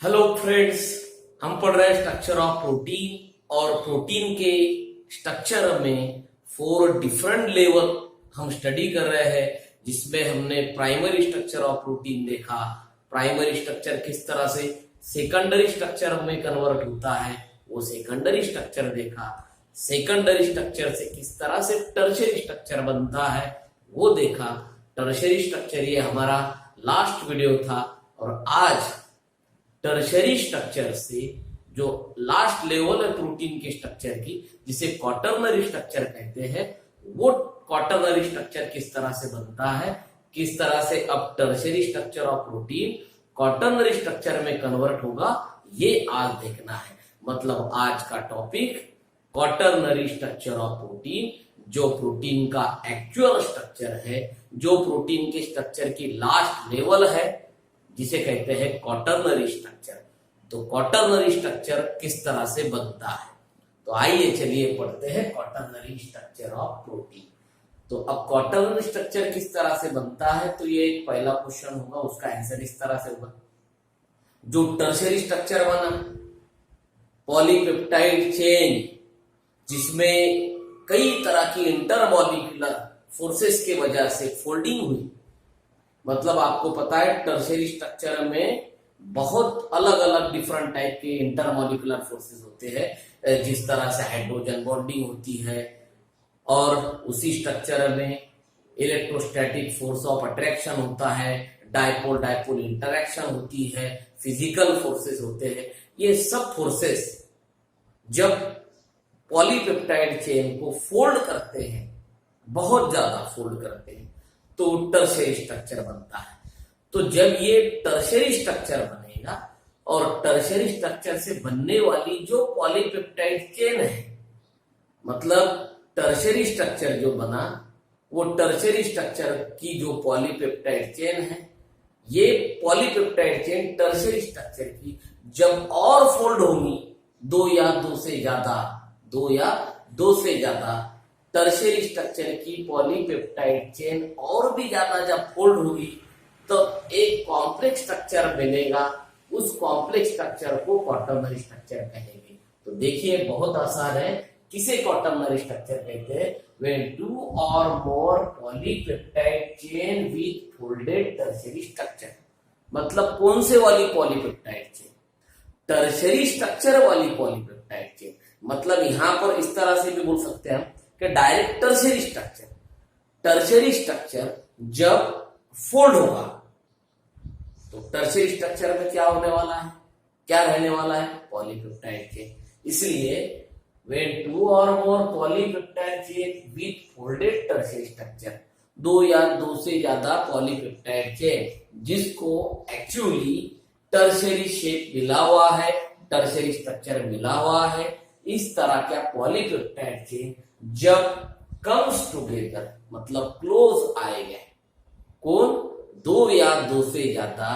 Hello friends, हम पढ़ रहे हैं स्ट्रक्चर ऑफ प्रोटीन और प्रोटीन के स्ट्रक्चर में 4 डिफरेंट लेवल हम स्टडी कर रहे हैं, जिसमें हमने प्राइमरी स्ट्रक्चर ऑफ प्रोटीन देखा। प्राइमरी स्ट्रक्चर किस तरह से सेकेंडरी स्ट्रक्चर में कन्वर्ट होता है वो सेकेंडरी स्ट्रक्चर देखा। सेकेंडरी स्ट्रक्चर से किस तरह से टर्शियरी स्ट्रक्चर बनता है वो देखा। टर्शियरी स्ट्रक्चर ये हमारा लास्ट वीडियो था और आज टर्शियरी स्ट्रक्चर से जो लास्ट लेवल है प्रोटीन के स्ट्रक्चर की, जिसे क्वाटरनरी स्ट्रक्चर कहते हैं, वो क्वाटरनरी स्ट्रक्चर किस तरह से बनता है, किस तरह से अब tertiary structure of protein quaternary structure में कन्वर्ट होगा, ये आज देखना है। मतलब आज का topic quaternary structure of protein, जो प्रोटीन का एक्चुअल स्ट्रक्चर है, जो प्रोटीन के स्ट्रक्चर की लास्ट लेवल है, जिसे कहते हैं क्वाटरनरी स्ट्रक्चर। तो क्वाटरनरी स्ट्रक्चर किस तरह से बनता है, तो आइए चलिए पढ़ते हैं क्वाटरनरी स्ट्रक्चर ऑफ प्रोटीन। तो अब क्वाटरनरी स्ट्रक्चर किस तरह से बनता है, तो ये एक पहला क्वेश्चन होगा, उसका आंसर इस तरह से होगा। जो टर्शियरी स्ट्रक्चर बना, पॉलीपेप्टाइड चेन, जिसमें कई तरह की इंटरमॉलिक्यूलर फोर्सेस के वजह से फोल्डिंग हुई। मतलब आपको पता है टर्शियरी स्ट्रक्चर में बहुत अलग अलग डिफरेंट टाइप के इंटरमॉलिक्यूलर फोर्सेस होते हैं, जिस तरह से हाइड्रोजन बॉन्डिंग होती है, और उसी स्ट्रक्चर में इलेक्ट्रोस्टैटिक फोर्स ऑफ अट्रैक्शन होता है, डायपोल डायपोल इंटरैक्शन होती है, फिजिकल फोर्सेस होते हैं। ये सब फोर्सेस जब पॉलीपेप्टाइड चेन को फोल्ड करते हैं, बहुत ज्यादा फोल्ड करते हैं, तो टर्शियरी स्ट्रक्चर बनता है। तो जब ये टर्शियरी स्ट्रक्चर बनेगा और टर्शियरी स्ट्रक्चर से बनने वाली जो पॉलीपेप्टाइड चेन है, मतलब टर्शियरी स्ट्रक्चर जो बना, वो टर्शियरी स्ट्रक्चर की जो पॉलीपेप्टाइड चेन है, ये पॉलीपेप्टाइड चेन टर्शियरी स्ट्रक्चर की जब और फोल्ड होगी, दो या दो से ज्यादा टर्शियरी स्ट्रक्चर की पॉलीपेप्टाइड चेन और भी ज्यादा जब फोल्ड होगी, तो एक कॉम्प्लेक्स स्ट्रक्चर बनेगा। उस कॉम्प्लेक्स स्ट्रक्चर को क्वाटरनरी स्ट्रक्चर कहेंगे। तो देखिए बहुत आसान है, किसे क्वाटरनरी स्ट्रक्चर कहते हैं? when 2 or more polypeptide chain with folded tertiary structure। मतलब कौन से वाली पॉलीपेप्टाइड चेन? टर्शियरी स्ट्रक्चर वाली पॉलीपेप्टाइड चेन। मतलब यहां पर इस तरह से भी बोल सकते हैं कि डायरेक्ट टर्शियरी स्ट्रक्चर जब फोल्ड होगा, तो टर्शियरी स्ट्रक्चर में क्या होने वाला है, क्या रहने वाला है? Polypeptide chain. इसलिए when 2 or more polypeptide chain with folded tertiary structure, दो या दो से ज्यादा पॉलीपेप्टाइड चेन जिसको एक्चुअली टर्शियरी शेप मिला हुआ है, टर्शियरी स्ट्रक्चर मिला हुआ है, इस तरह का पॉलीपेप्टाइड चेन जब कम्स टुगेदर, मतलब क्लोज आएगा, कौन? दो या दो से ज्यादा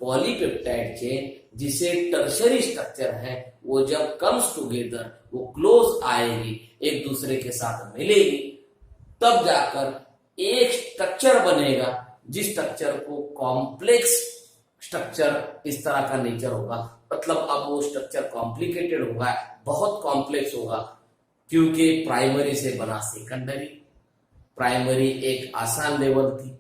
पॉलीपेप्टाइड चेन जिसे टर्शियरी स्ट्रक्चर है, वो जब कम्स टुगेदर, वो क्लोज आएगी, एक दूसरे के साथ मिलेगी, तब जाकर एक स्ट्रक्चर बनेगा, जिस स्ट्रक्चर को कॉम्प्लेक्स स्ट्रक्चर, इस तरह का नेचर होगा। मतलब अब वो स्ट्रक्चर कॉम्प्लिकेटेड होगा, बहुत कॉम्प्लेक्स होगा, क्योंकि प्राइमरी से बना सेकेंडरी। प्राइमरी एक आसान लेवल थी,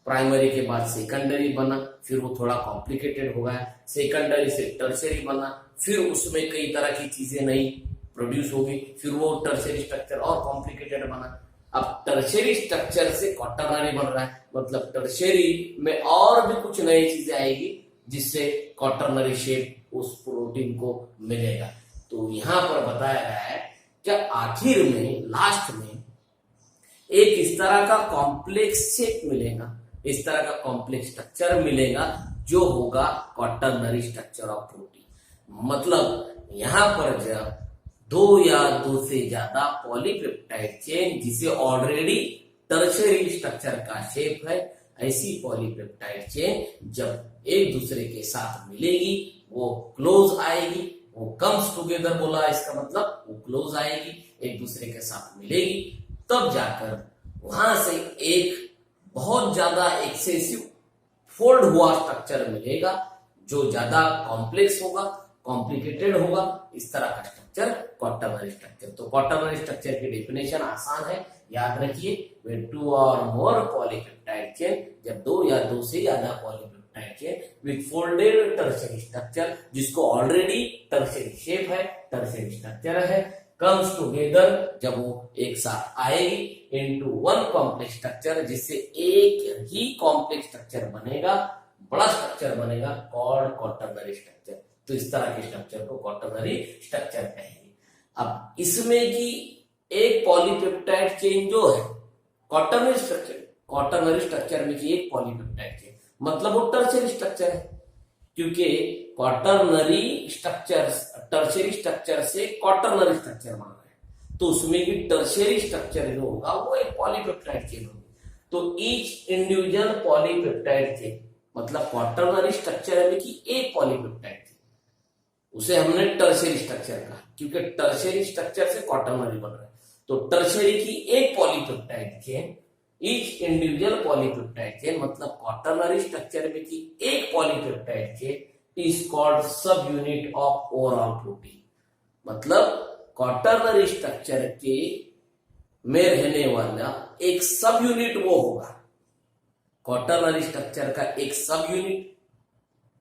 प्राइमरी के बाद सेकेंडरी बना, फिर वो थोड़ा कॉम्प्लिकेटेड हो गया, सेकेंडरी से टर्शियरी बना, फिर उसमें कई तरह की चीजें नई प्रोड्यूस होगी, फिर वो टर्शियरी स्ट्रक्चर और कॉम्प्लिकेटेड बना। अब टर्शियरी स्ट्रक्चर से क्वाटरनरी बन रहा है, मतलब टर्शियरी में और भी कुछ नई चीजें आएगी, जिससे क्वाटरनरी शेप उस प्रोटीन को मिलेगा। तो यहां पर बताया गया है कि आखिर में, लास्ट में एक इस तरह का कॉम्प्लेक्स शेप मिलेगा, इस तरह का कॉम्प्लेक्स स्ट्रक्चर मिलेगा, जो होगा क्वाटरनरी स्ट्रक्चर ऑफ प्रोटीन। मतलब यहां पर जब दो या दो से ज्यादा पॉलीपेप्टाइड चेन, जिसे ऑलरेडी टर्शियरी स्ट्रक्चर का शेप है, ऐसी पॉलीपेप्टाइड चेन जब एक दूसरे के साथ मिलेगी, वो क्लोज आएगी, वो कम्स टुगेदर बोला, इसका मतलब वो क्लोज आएगी, एक दूसरे के साथ मिलेगी, तब जाकर वहां से एक बहुत ज्यादा एक्सेसिव फोल्ड हुआ स्ट्रक्चर मिलेगा, जो ज्यादा कॉम्प्लेक्स होगा, कॉम्प्लिकेटेड होगा, इस तरह का स्ट्रक्चर क्वाटरनरी स्ट्रक्चर। तो क्वाटरनरी स्ट्रक्चर की डेफिनेशन आसान है, याद रखिए, when two or more polypeptide chain, जब दो या दो से ज्यादा polypeptide chain with folded tertiary structure, जिसको ऑलरेडी टर्शियरी शेप है, टर्शियरी स्ट्रक्चर है, कम्स टुगेदर, जब वो एक साथ आएगी इनटू वन कॉम्प्लेक्स स्ट्रक्चर, जिससे एक ही कॉम्प्लेक्स स्ट्रक्चर बनेगा, बड़ा स्ट्रक्चर बनेगा, कॉल्ड क्वाटरनरी स्ट्रक्चर। तो इस तरह के स्ट्रक्चर को क्वाटरनरी स्ट्रक्चर कहेंगे। अब इसमें की एक पॉलीपेप्टाइड चेन जो है क्वाटरनरी स्ट्रक्चर में की एक पॉलीपेप्टाइड चेन, मतलब वो टर्शियरी स्ट्रक्चर है, क्योंकि क्वाटरनरी स्ट्रक्चर टर्शियरी स्ट्रक्चर से क्वाटरनरी स्ट्रक्चर बन रहा है, तो उसमें की टर्शियरी स्ट्रक्चर जो होगा वो एक पॉलीपेप्टाइड चेन होगी। तो ईच इंडिविजुअल पॉलीपेप्टाइड चेन, मतलब क्वाटरनरी स्ट्रक्चर में की एक पॉलीपेप्टाइड चेन, उसे हमने टर्शियरी स्ट्रक्चर कहा, क्योंकि टर्शियरी स्ट्रक्चर से क्वाटरनरी बन रहा है। तो टर्शियरी की एक polypeptide chain, each individual polypeptide chain, मतलब क्वाटरनरी स्ट्रक्चर में की एक पॉलीपेप्टाइड चेन इज कॉल्ड सब यूनिट ऑफ ओवरऑल प्रोटीन। मतलब क्वाटरनरी स्ट्रक्चर के में रहने वाला एक सब यूनिट वो होगा, क्वाटरनरी स्ट्रक्चर का एक सब यूनिट,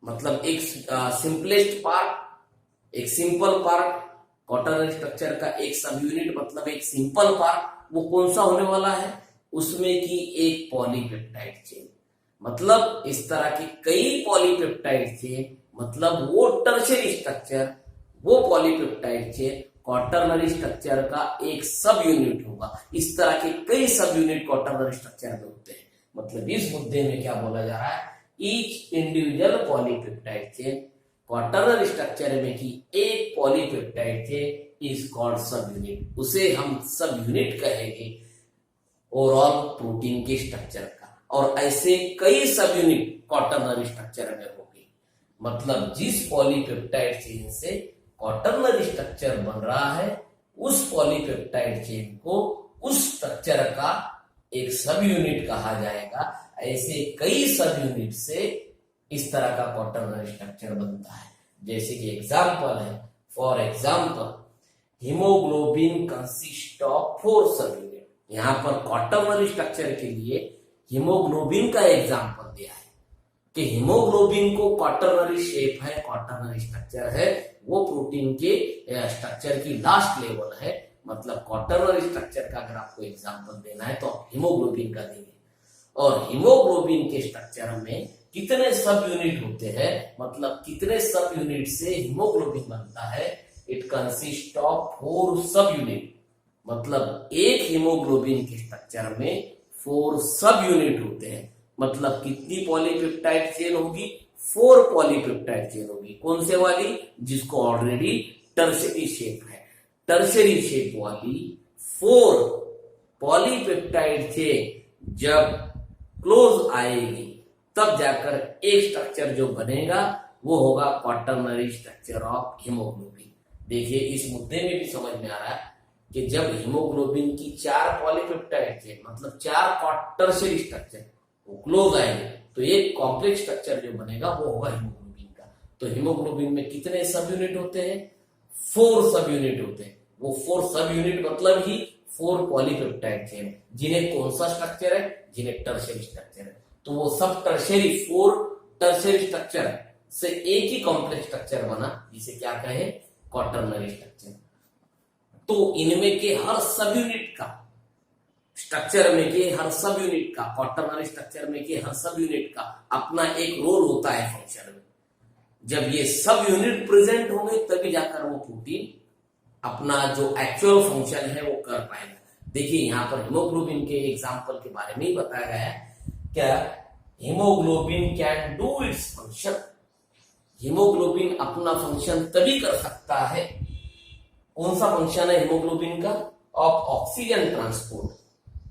मतलब एक सिंपलेस्ट पार्ट, एक सिंपल पार्ट, क्वाटरनरी स्ट्रक्चर का एक सब यूनिट मतलब एक सिंपल पार्ट, वो कौन सा होने वाला है, उसमें की एक पॉलीपेप्टाइड चेन। मतलब इस तरह की कई पॉलीपेप्टाइड चेन, मतलब वो टर्शियरी स्ट्रक्चर, वो पॉलीपेप्टाइड चेन क्वाटरनरी स्ट्रक्चर का एक सब यूनिट होगा। इस तरह के कई सब यूनिट क्वाटरनरी स्ट्रक्चर में होते हैं। मतलब इस मुद्दे में क्या बोला जा रहा है, each individual polypeptide chain, quaternary structure में की एक पॉलीपेप्टाइड चेन इज कॉल्ड सब यूनिट, उसे हम सब यूनिट कहेंगे ओवरऑल प्रोटीन के स्ट्रक्चर का। और ऐसे कई सब यूनिट क्वाटरनरी स्ट्रक्चर में होगी, मतलब जिस पॉलीपेप्टाइड चेन से क्वाटरनरी स्ट्रक्चर बन रहा है, उस पॉलीपेप्टाइड चेन को उस स्ट्रक्चर का एक सब यूनिट कहा जाएगा। ऐसे कई सब यूनिट से इस तरह का क्वाटरनरी स्ट्रक्चर बनता है। जैसे कि एग्जांपल है, for example haemoglobin consist of 4 सब यूनिट। यहाँ पर क्वाटरनरी स्ट्रक्चर के लिए हीमोग्लोबिन का एग्जांपल दिया है कि हीमोग्लोबिन को क्वाटरनरी शेप है, क्वाटरनरी स्ट्रक्चर है, वो प्रोटीन के स्ट्रक्चर की लास्ट लेवल है। मतलब क्वाटरनरी स्ट्रक्चर का अगर आपको एग्जांपल देना है तो आप हीमोग्लोबिन का देंगे। और हीमोग्लोबिन के स्ट्रक्चर में कितने सब यूनिट होते हैं, मतलब कितने सब यूनिट से हीमोग्लोबिन बनता है, इट कंसिस्ट ऑफ 4 सब यूनिट। मतलब एक हीमोग्लोबिन के स्ट्रक्चर में 4 सब यूनिट होते हैं। मतलब कितनी पॉलीपेप्टाइड चेन होगी, 4 पॉलीपेप्टाइड चेन होगी। कौन से वाली, जिसको ऑलरेडी टर्शियरी शेप है, टर्शियरी शेप वाली 4 पॉलीपेप्टाइड चेन जब क्लोज आएगी तब जाकर एक स्ट्रक्चर जो बनेगा वो होगा क्वाटरनरी स्ट्रक्चर ऑफ हीमोग्लोबिन। देखिए इस मुद्दे में भी समझ में आ रहा है कि जब हीमोग्लोबिन की 4 पॉलीपेप्टाइड चेन, मतलब 4 टर्शियरी स्ट्रक्चर वो क्लोज आएंगे तो एक कॉम्प्लेक्स स्ट्रक्चर जो बनेगा वो होगा हीमोग्लोबिन का। तो हीमोग्लोबिन में कितने सब यूनिट होते हैं, 4 सब यूनिट होते हैं। वो 4 सब यूनिट मतलब ही 4 पॉलीपेप्टाइड चेन, जिन्हें कौन सा स्ट्रक्चर है, जिन्हें टर्शियरी स्ट्रक्चर है। तो वो सब टर्शियरी 4 टर्शियरी स्ट्रक्चर से एक ही कॉम्प्लेक्स स्ट्रक्चर बना, जिसे क्या कहे, क्वाटरनरी स्ट्रक्चर। तो इनमें के हर सब यूनिट का, स्ट्रक्चर में के हर सब यूनिट का, क्वाटरनरी स्ट्रक्चर में के हर सब यूनिट का अपना एक रोल होता है फंक्शन में। जब ये सब यूनिट प्रेजेंट होंगे तभी जाकर वो प्रोटीन अपना जो एक्चुअल फंक्शन है वो कर पाएगा। देखिए यहाँ पर हीमोग्लोबिन के एग्जांपल के बारे में ही बताया गया है। क्या haemoglobin can do its function, haemoglobin अपना फंक्शन तभी कर सकता है। कौन सा फंक्शन है हीमोग्लोबिन का, ऑफ ऑक्सीजन ट्रांसपोर्ट।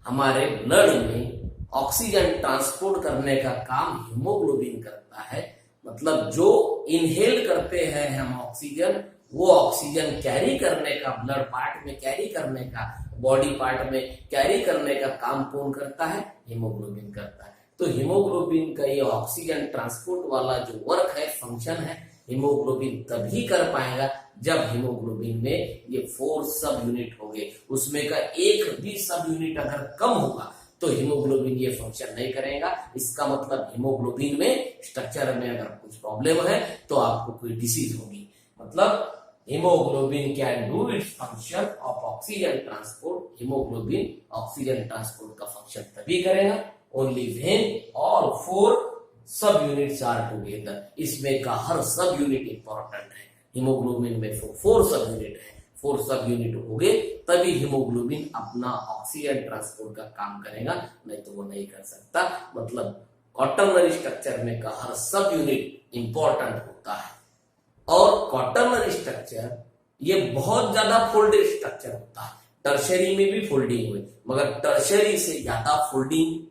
हमारे ब्लड में ऑक्सीजन ट्रांसपोर्ट करने का काम हीमोग्लोबिन करता है। मतलब जो इनहेल करते हैं हम ऑक्सीजन, वो ऑक्सीजन कैरी करने का, ब्लड पार्ट में कैरी करने का, बॉडी पार्ट में कैरी करने का काम कौन करता है, हीमोग्लोबिन करता है। तो हीमोग्लोबिन का ये ऑक्सीजन ट्रांसपोर्ट वाला जो वर्क है, फंक्शन है, हीमोग्लोबिन तभी कर पाएगा जब हीमोग्लोबिन में ये 4 सब यूनिट होंगे, उसमें का एक भी सब यूनिट अगर कम होगा तो हीमोग्लोबिन ये फंक्शन नहीं करेगा। इसका मतलब हीमोग्लोबिन में स्ट्रक्चर में अगर कुछ प्रॉब्लम है तो आपको कोई डिसीज होगी। मतलब haemoglobin can do its function of oxygen transport, haemoglobin oxygen transport का फंक्शन तभी करेगा ओनली व्हेन ऑल 4 सब यूनिट्स आर टुगेदर। इसमें का हर सब यूनिट इंपॉर्टेंट है। हीमोग्लोबिन में 4 सब यूनिट है, 4 सब यूनिट हो गए तभी हीमोग्लोबिन अपना ऑक्सीजन ट्रांसपोर्ट का काम करेगा, नहीं तो वो नहीं कर सकता। मतलब क्वाटरनरी स्ट्रक्चर में का हर सब यूनिट इंपॉर्टेंट होता है। और क्वाटरनरी स्ट्रक्चर ये बहुत ज्यादा फोल्डेड स्ट्रक्चर होता है। टर्शरी में भी फोल्डिंग हुई, मगर टर्शरी से ज्यादा फोल्डिंग,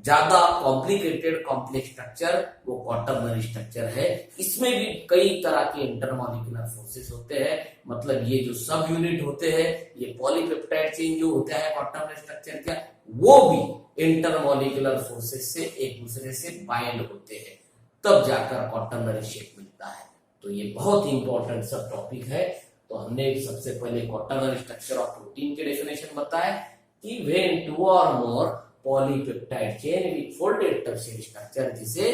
ज्यादा कॉम्प्लिकेटेड कॉम्प्लेक्स स्ट्रक्चर वो क्वाटरनरी स्ट्रक्चर है। इसमें भी कई तरह के इंटरमॉलिक्यूलर फोर्सेस होते हैं। मतलब ये जो सब यूनिट होते हैं, ये पॉलीपेप्टाइड चेन जो होता है क्वाटरनरी स्ट्रक्चर का, वो भी इंटरमॉलिक्यूलर फोर्सेस से एक दूसरे से बाइंड होते हैं, तब जाकर क्वाटरनरी शेप मिलता है। तो ये बहुत ही इंपॉर्टेंट सब टॉपिक है। तो हमने सबसे पहले क्वाटरनरी स्ट्रक्चर ऑफ प्रोटीन के डेफिनेशन बताया कि व्हेन 2 और more polypeptide chain with folded tertiary structure, जिसे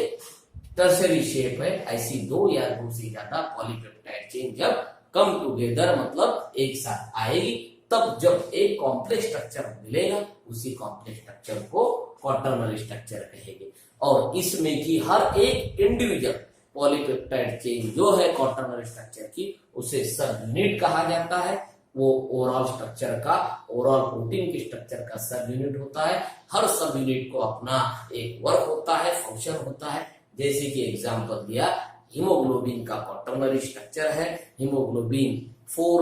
टर्शियरी शेप है, ऐसी 2 या 2 से ज्यादा पॉलीपेप्टाइड चेन जब कम टुगेदर मतलब एक साथ आएगी, तब जब एक कॉम्प्लेक्स स्ट्रक्चर मिलेगा, उसी कॉम्प्लेक्स स्ट्रक्चर को क्वाटरनरी स्ट्रक्चर कहेंगे। और इसमें की हर एक इंडिविजुअल पॉलीपेप्टाइड चेन जो है क्वाटरनरी स्ट्रक्चर की, उसे सब यूनिट कहा जाता है। वो ओवरऑल स्ट्रक्चर का, ओवरऑल प्रोटीन के स्ट्रक्चर का सब यूनिट होता है। हर सब यूनिट को अपना एक वर्क होता है, फंक्शन होता है। जैसे कि एग्जांपल दिया, हीमोग्लोबिन का क्वाटरनरी स्ट्रक्चर है। हीमोग्लोबिन 4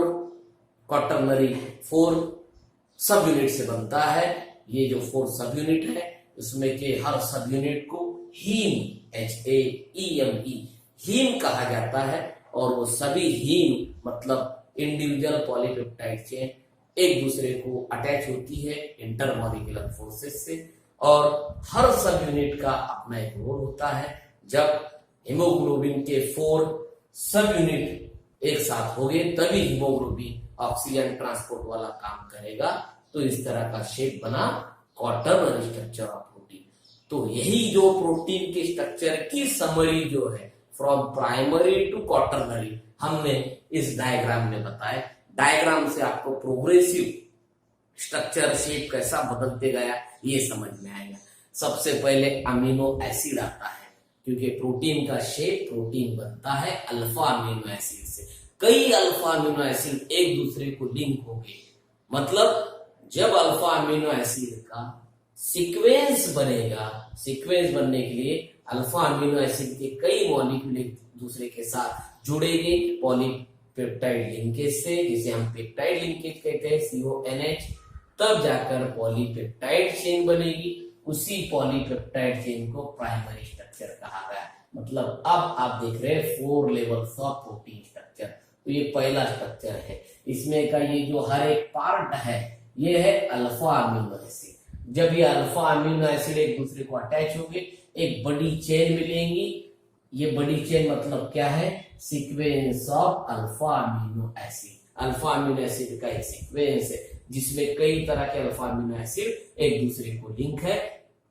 सब यूनिट से बनता है। ये जो 4 सब यूनिट है, उसमें के हर सब यूनिट को हीम, HAEME, हीम कहा जाता है। और वो सभी हीम मतलब इंडिविजुअल पॉलीपेप्टाइड चेन एक दूसरे को अटैच होती है इंटरमॉलिक्यूलर फोर्सेस से। और हर सब यूनिट का अपना एक रोल होता है। जब हीमोग्लोबिन के 4 सब यूनिट एक साथ हो गए, तभी हीमोग्लोबिन ऑक्सीजन ट्रांसपोर्ट वाला काम करेगा। तो इस तरह का शेप बना क्वाटरनरी स्ट्रक्चर ऑफ प्रोटीन। तो यही जो प्रोटीन के स्ट्रक्चर की समरी जो है फ्रॉम प्राइमरी टू क्वाटरनरी, हमने इस डायग्राम में बताया। डायग्राम से आपको प्रोग्रेसिव स्ट्रक्चर शेप कैसा बदलते गया ये समझ में आएगा। सबसे पहले अमीनो एसिड आता है, क्योंकि प्रोटीन का शेप, प्रोटीन बनता है अल्फा अमीनो एसिड से। कई अल्फा अमीनो एसिड एक दूसरे को लिंक हो गए। मतलब जब अल्फा अमीनो एसिड का सीक्वेंस बनेगा, सीक्वेंस बनने के लिए अल्फा अमीनो एसिड के कई मॉलिक्यूल एक दूसरे के साथ जुड़ेंगे पॉलीपेप्टाइड लिंकेज से, जिसे हम पेप्टाइड लिंकेज कहते हैं, CONH। तब जाकर पॉलीपेप्टाइड चेन बनेगी। उसी पॉलीपेप्टाइड चेन को प्राइमरी स्ट्रक्चर कहा गया। मतलब अब आप देख रहे हैं 4 लेवल्स ऑफ प्रोटीन स्ट्रक्चर। तो ये पहला स्ट्रक्चर है। इसमें का ये जो हर एक पार्ट है, ये है अल्फा अमीनो एसिड। जब ये अल्फा अमीनो एसिड एक दूसरे को अटैच होंगे, एक बड़ी चेन मिलेंगी। ये बड़ी चेन मतलब क्या है? Sequence of alpha amino acid. Alpha amino acid का एक सीक्वेंस है जिसमें कई तरह के अल्फा अमीनो एसिड एक दूसरे को लिंक है,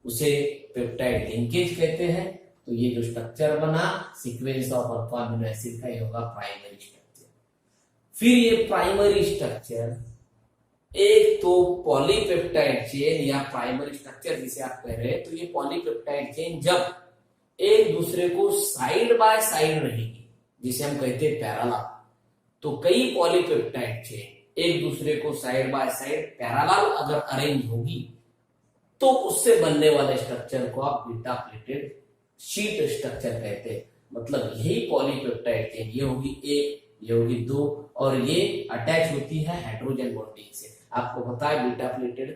उसे पेप्टाइड लिंकेज कहते हैं। तो ये जो स्ट्रक्चर बना sequence of alpha amino acid का, ये होगा प्राइमरी स्ट्रक्चर। फिर ये प्राइमरी स्ट्रक्चर एक तो पॉलीपेप्टाइड चेन या प्राइमरी स्ट्रक्चर जिसे आप कह रहे हैं, तो ये पॉलीपेप्टाइड चेन जब एक दूसरे को साइड बाय साइड रहेगी, जिसे हम कहते हैं पैरेलल, तो कई पॉलीपेप्टाइड चेन एक दूसरे को साइड बाय साइड पैरेलल अगर अरेंज होगी, तो उससे बनने वाले स्ट्रक्चर को आप बीटा प्लेटेड शीट स्ट्रक्चर कहते हैं। मतलब यही पॉलीपेप्टाइड चेन, ये होगी एक, ये होगी 2, और ये अटैच होती है हाइड्रोजन बॉन्डिंग से। आपको पता है बीटा प्लेटेड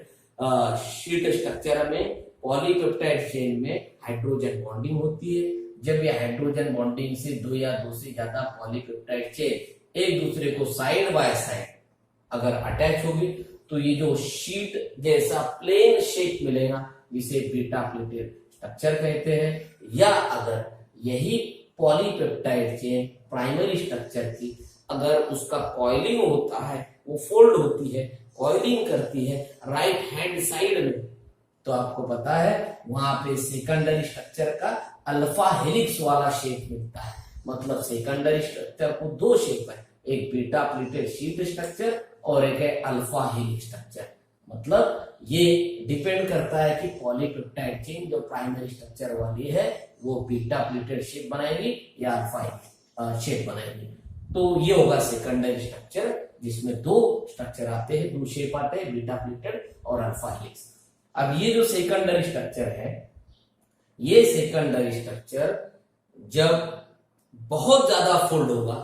शीट स्ट्रक्चर में पॉलीपेप्टाइड चेन में हाइड्रोजन बॉन्डिंग होती है। जब ये हाइड्रोजन बॉन्डिंग से 2 या 2 से ज्यादा पॉलीपेप्टाइड चेन एक दूसरे को साइड बाय साइड अगर अटैच होगी, तो ये जो शीट जैसा प्लेन शेप मिलेगा, जिसे बीटा प्लेटेड स्ट्रक्चर कहते हैं, या अगर यही पॉलीपेप्टाइड चेन प्राइमरी स्ट्रक्चर की अगर उसका कॉइलिंग होता है, वो फोल्ड होती है, कॉइलिंग करती है राइट हैंड साइड में, तो आपको पता है वहां पे सेकेंडरी स्ट्रक्चर का अल्फा हेलिक्स वाला शेप मिलता है। मतलब सेकेंडरी स्ट्रक्चर को दो शेप है, एक बीटा प्लेटेड शीट स्ट्रक्चर और एक है अल्फा हेलिक्स स्ट्रक्चर। मतलब ये डिपेंड करता है कि पॉलीपेप्टाइड चेन जो प्राइमरी स्ट्रक्चर वाली है वो बीटा प्लेटेड शेप बनाएगी या अल्फा शेप बनाएगी। तो ये होगा सेकेंडरी स्ट्रक्चर, जिसमें दो स्ट्रक्चर आते हैं, दो शेप आते हैं, बीटा प्लेटेड और अल्फा हेलिक्स। अब ये जो सेकेंडरी स्ट्रक्चर है, ये सेकेंडरी स्ट्रक्चर जब बहुत ज्यादा फोल्ड होगा,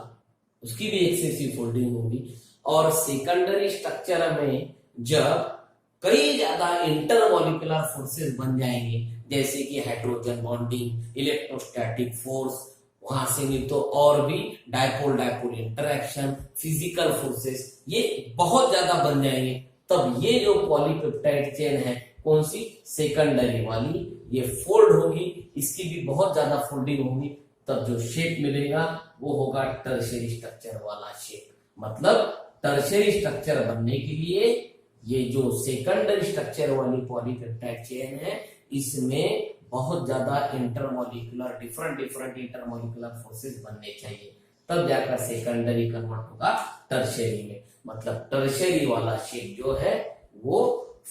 उसकी भी एक्सेसिव फोल्डिंग होगी, और सेकेंडरी स्ट्रक्चर में जब कई ज्यादा इंटरमॉलिक्यूलर फोर्सेस बन जाएंगे, जैसे कि हाइड्रोजन बॉन्डिंग, इलेक्ट्रोस्टैटिक फोर्स, वहां से नहीं तो और भी dipole dipole interaction, physical forces, ये बहुत ज्यादा बन जाएंगे, तब ये जो पॉलीपेप्टाइड चेन है, कौन सी, सेकेंडरी वाली, ये फोल्ड होगी, इसकी भी बहुत ज्यादा फोल्डिंग होगी, तब जो शेप मिलेगा वो होगा टर्शियरी स्ट्रक्चर वाला शेप। मतलब टर्शियरी स्ट्रक्चर बनने के लिए ये जो सेकेंडरी स्ट्रक्चर वाली पॉलीपेप्टाइड चेन है, इसमें बहुत ज्यादा इंटरमॉलिक्यूलर डिफरेंट इंटरमॉलिक्यूलर फोर्सेस बनने चाहिए, तब जाकर सेकेंडरी कन्वर्ट होगा टर्शियरी में। मतलब टर्शियरी वाला शेप जो है वो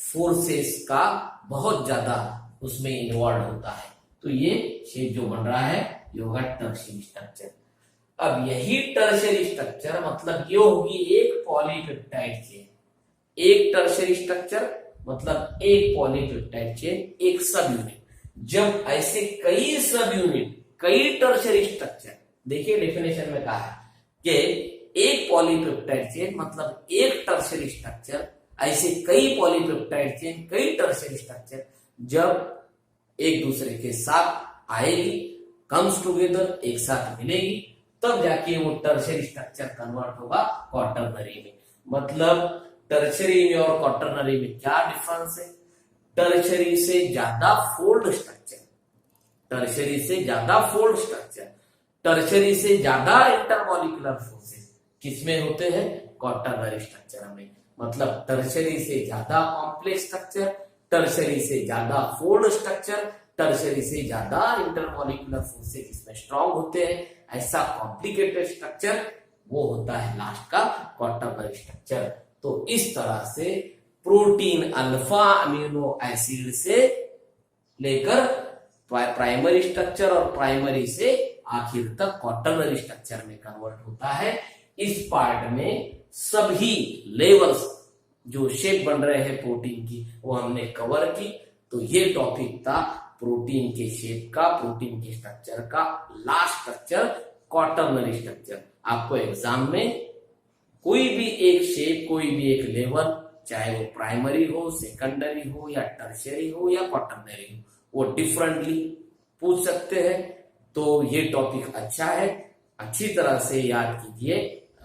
फोर्सेस का बहुत ज्यादा उसमें इन्वॉल्व होता है, तो ये शेप जो बन रहा है ये होगा टर्शियरी स्ट्रक्चर। अब यही टर्शियरी स्ट्रक्चर मतलब ये होगी एक पॉलीपेप्टाइड चेन, एक टर्शियरी स्ट्रक्चर मतलब एक पॉलीपेप्टाइड चेन, एक सब यूनिट। जब ऐसे कई सब यूनिट, कई टर्शियरी स्ट्रक्चर, देखिए डेफिनेशन में कहा है कि एक पॉलीपेप्टाइड चेन मतलब एक टर्शियरी स्ट्रक्चर, ऐसे कई पॉलीपेप्टाइड चेन, कई टर्शियरी स्ट्रक्चर जब एक दूसरे के साथ आएगी, कम्स टुगेदर, एक साथ मिलेगी, तब जाके वो टर्शियरी स्ट्रक्चर कन्वर्ट होगा क्वाटरनरी में। मतलब टर्शियरी में और क्वाटरनरी में क्या डिफरेंस है? टर्शियरी से ज्यादा फोल्ड स्ट्रक्चर, टर्शियरी से ज्यादा फोल्ड स्ट्रक्चर, टर्शियरी से ज्यादा इंटरमॉलिक्यूलर फोर्सेस किसमें होते हैं? क्वाटरनरी स्ट्रक्चर में। मतलब टर्शियरी से ज्यादा कॉम्प्लेक्स स्ट्रक्चर, टर्शियरी से ज्यादा फोल्ड स्ट्रक्चर, टर्शियरी से ज्यादा इंटरमॉलिक्यूलर फोर्सेस इसमें स्ट्रॉन्ग होते हैं, ऐसा कॉम्प्लिकेटेड स्ट्रक्चर वो होता है लास्ट का क्वाटरनरी स्ट्रक्चर। तो इस तरह से प्रोटीन अल्फा अमीनो एसिड से लेकर प्राइमरी स्ट्रक्चर और प्राइमरी से आखिर तक क्वाटरनरी स्ट्रक्चर में कन्वर्ट होता है। इस पार्ट में सभी लेवल्स जो शेप बन रहे हैं प्रोटीन की वो हमने कवर की। तो ये टॉपिक था प्रोटीन के शेप का, प्रोटीन के स्ट्रक्चर का, लास्ट स्ट्रक्चर क्वाटरनरी स्ट्रक्चर। आपको एग्जाम में कोई भी एक शेप, कोई भी एक लेवल, चाहे वो प्राइमरी हो, सेकेंडरी हो या टर्शियरी हो या क्वाटरनरी हो, वो डिफरेंटली पूछ सकते हैं। तो ये टॉपिक अच्छा है, अच्छी तरह से याद कीजिए,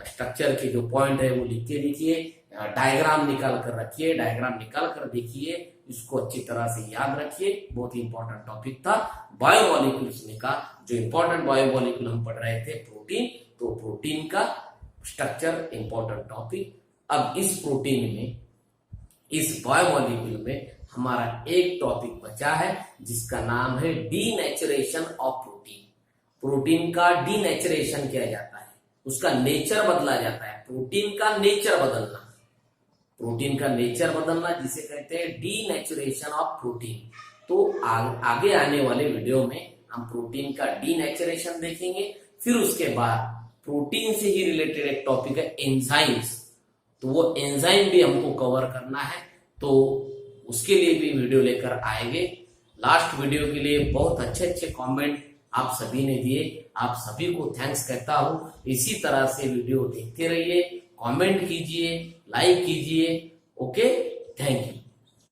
स्ट्रक्चर के जो पॉइंट है वो लिख के लिखिए, डायग्राम निकाल कर रखिए, डायग्राम निकाल कर देखिए, इसको अच्छी तरह से याद रखिए। बहुत ही इंपॉर्टेंट टॉपिक था। बायोमॉलिक्यूल्स में का जो इंपॉर्टेंट बायोमॉलिक्यूल हम पढ़ रहे थे प्रोटीन, तो प्रोटीन का स्ट्रक्चर इंपॉर्टेंट टॉपिक। अब इस प्रोटीन में, इस बायोमॉलिक्यूल में हमारा एक टॉपिक बचा है जिसका नाम है डीनेचुरेशन ऑफ प्रोटीन। प्रोटीन का डीनेचुरेशन किया जाता है, उसका नेचर बदला जाता है, प्रोटीन का नेचर बदलना, प्रोटीन का नेचर बदलना जिसे कहते हैं डीनेचुरेशन ऑफ प्रोटीन। तो आगे आने वाले वीडियो में हम प्रोटीन का डीनेचुरेशन देखेंगे। फिर उसके बाद प्रोटीन से ही रिलेटेड एक टॉपिक है एंजाइम्स, तो वो एंजाइम भी हमको कवर करना है, तो उसके लिए भी वीडियो लेकर आएंगे। लास्ट वीडियो के लिए बहुत अच्छे अच्छे कमेंट आप सभी ने दिए, आप सभी को थैंक्स कहता हूँ। इसी तरह से वीडियो देखते रहिए, कमेंट कीजिए, लाइक कीजिए। Okay, thank you.